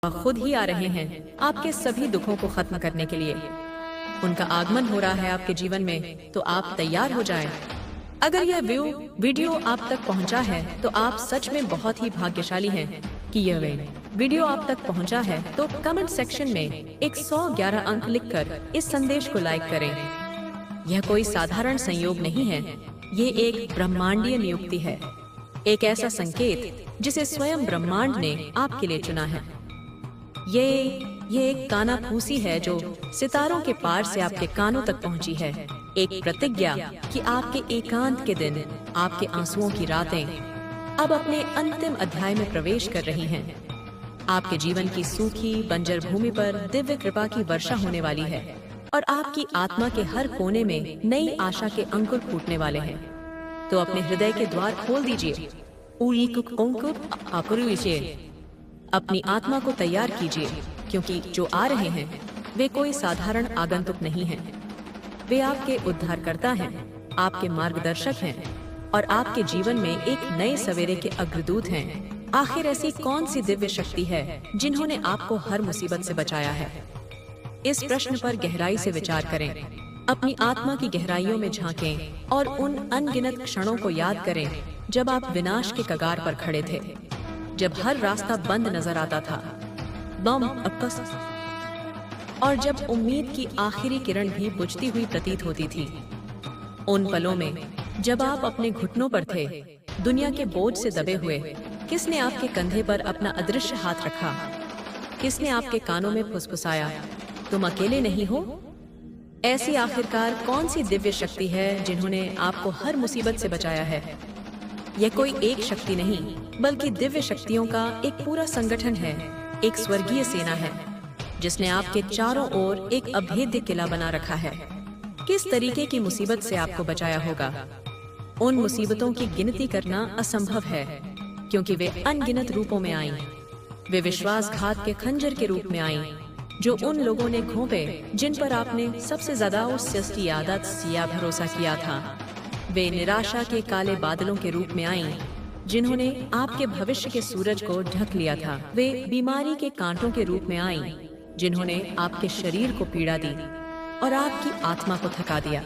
खुद ही आ रहे हैं आपके सभी दुखों को खत्म करने के लिए। उनका आगमन हो रहा है आपके जीवन में, तो आप तैयार हो जाएं। अगर यह वीडियो आप तक पहुंचा है तो आप सच में बहुत ही भाग्यशाली हैं कि यह वीडियो आप तक पहुंचा है। तो कमेंट सेक्शन में 111 अंक लिखकर इस संदेश को लाइक करें। यह कोई साधारण संयोग नहीं है, ये एक ब्रह्मांडीय नियुक्ति है, एक ऐसा संकेत जिसे स्वयं ब्रह्मांड ने आपके लिए चुना है। ये एक कानाफूसी है जो सितारों के पार से आपके कानों तक पहुंची है। एक प्रतिज्ञा कि आपके एकांत के दिन, आपके आंसुओं की रातें अब अपने अंतिम अध्याय में प्रवेश कर रही हैं। आपके जीवन की सूखी बंजर भूमि पर दिव्य कृपा की वर्षा होने वाली है और आपकी आत्मा के हर कोने में नई आशा के अंकुर फूटने वाले हैं। तो अपने हृदय के द्वार खोल दीजिए, अपनी आत्मा को तैयार कीजिए, क्योंकि जो आ रहे हैं वे कोई साधारण आगंतुक नहीं हैं। वे आपके उद्धारकर्ता हैं, आपके मार्गदर्शक हैं और आपके जीवन में एक नए सवेरे के अग्रदूत हैं। आखिर ऐसी कौन सी दिव्य शक्ति है जिन्होंने आपको हर मुसीबत से बचाया है? इस प्रश्न पर गहराई से विचार करें, अपनी आत्मा की गहराइयों में झांकें और उन अनगिनत क्षणों को याद करें जब आप विनाश के कगार पर खड़े थे, जब हर रास्ता बंद नजर आता था, और जब उम्मीद की आखिरी किरण भी बुझती हुई प्रतीत होती थी। उन पलों में जब आप अपने घुटनों पर थे, दुनिया के बोझ से दबे हुए, किसने आपके कंधे पर अपना अदृश्य हाथ रखा? किसने आपके कानों में फुसफुसाया, तुम अकेले नहीं हो? ऐसी आखिरकार कौन सी दिव्य शक्ति है जिन्होंने आपको हर मुसीबत से बचाया है? यह कोई एक शक्ति नहीं, बल्कि दिव्य शक्तियों का एक पूरा संगठन है, एक स्वर्गीय सेना है जिसने आपके चारों ओर एक अभेद्य किला बना रखा है। किस तरीके की मुसीबत से आपको बचाया होगा? उन मुसीबतों की गिनती करना असंभव है, क्योंकि वे अनगिनत रूपों में आईं। वे विश्वासघात के खंजर के रूप में आईं, जो उन लोगों ने घोंपे जिन पर आपने सबसे ज्यादा उसकी आदत या भरोसा किया था। वे निराशा के काले बादलों के रूप में आईं, जिन्होंने आपके भविष्य के सूरज को ढक लिया था। वे बीमारी के कांटों के रूप में आईं, जिन्होंने आपके शरीर को पीड़ा दी और आपकी आत्मा को थका दिया।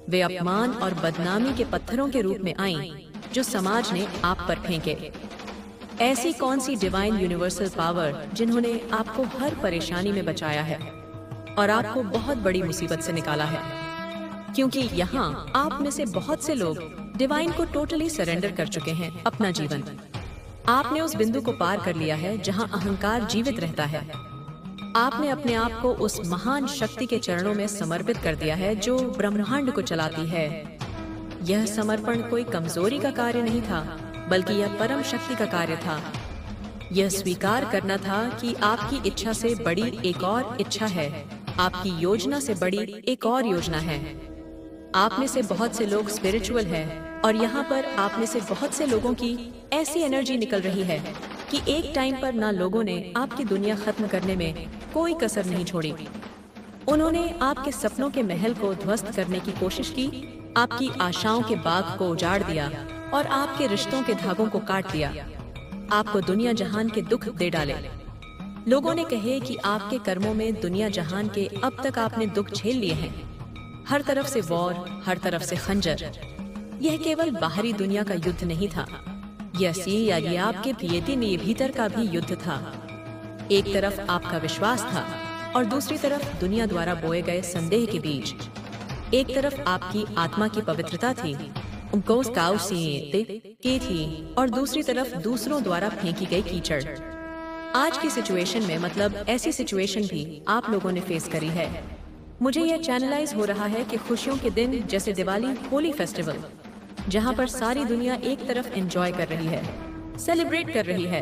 वे अपमान और बदनामी के पत्थरों के रूप में आईं, जो समाज ने आप पर फेंके। ऐसी कौन सी डिवाइन यूनिवर्सल पावर जिन्होंने आपको हर परेशानी में बचाया है और आपको बहुत बड़ी मुसीबत से निकाला है? क्योंकि यहाँ आप में से बहुत से लोग डिवाइन को टोटली सरेंडर कर चुके हैं। अपना जीवन आपने उस बिंदु को पार कर लिया है जहाँ अहंकार जीवित रहता है। आपने अपने आप को उस महान शक्ति के चरणों में समर्पित कर दिया है जो ब्रह्मांड को चलाती है। यह समर्पण कोई कमजोरी का कार्य नहीं था, बल्कि यह परम शक्ति का कार्य था। यह स्वीकार करना था कि आपकी इच्छा से बड़ी एक और इच्छा है, आपकी योजना से बड़ी एक और योजना है। आप में से बहुत से लोग स्पिरिचुअल हैं और यहाँ पर आप में से बहुत से लोगों की ऐसी एनर्जी निकल रही है कि एक टाइम पर ना लोगों ने आपकी दुनिया खत्म करने में कोई कसर नहीं छोड़ी। उन्होंने आपके सपनों के महल को ध्वस्त करने की कोशिश की, आपकी आशाओं के बाग को उजाड़ दिया और आपके रिश्तों के धागों को काट दिया। आपको दुनिया जहान के दुख दे डाले। लोगों ने कहे कि आपके कर्मों में दुनिया जहान के अब तक आपने दुख झेल लिए हैं। हर तरफ से वॉर, हर तरफ से खंजर। यह केवल बाहरी दुनिया का युद्ध नहीं था, ये आपके भीतर का भी युद्ध था। एक तरफ आपका विश्वास था और दूसरी तरफ दुनिया द्वारा बोए गए संदेह के बीज। एक तरफ आपकी आत्मा की पवित्रता थी और दूसरी तरफ दूसरों द्वारा फेंकी गई कीचड़। आज की सिचुएशन में, मतलब ऐसी सिचुएशन भी आप लोगों ने फेस करी है। मुझे यह चैनलाइज हो रहा है कि खुशियों के दिन जैसे दिवाली, होली फेस्टिवल, जहां पर सारी दुनिया एक तरफ एंजॉय कर रही है, सेलिब्रेट कर रही है,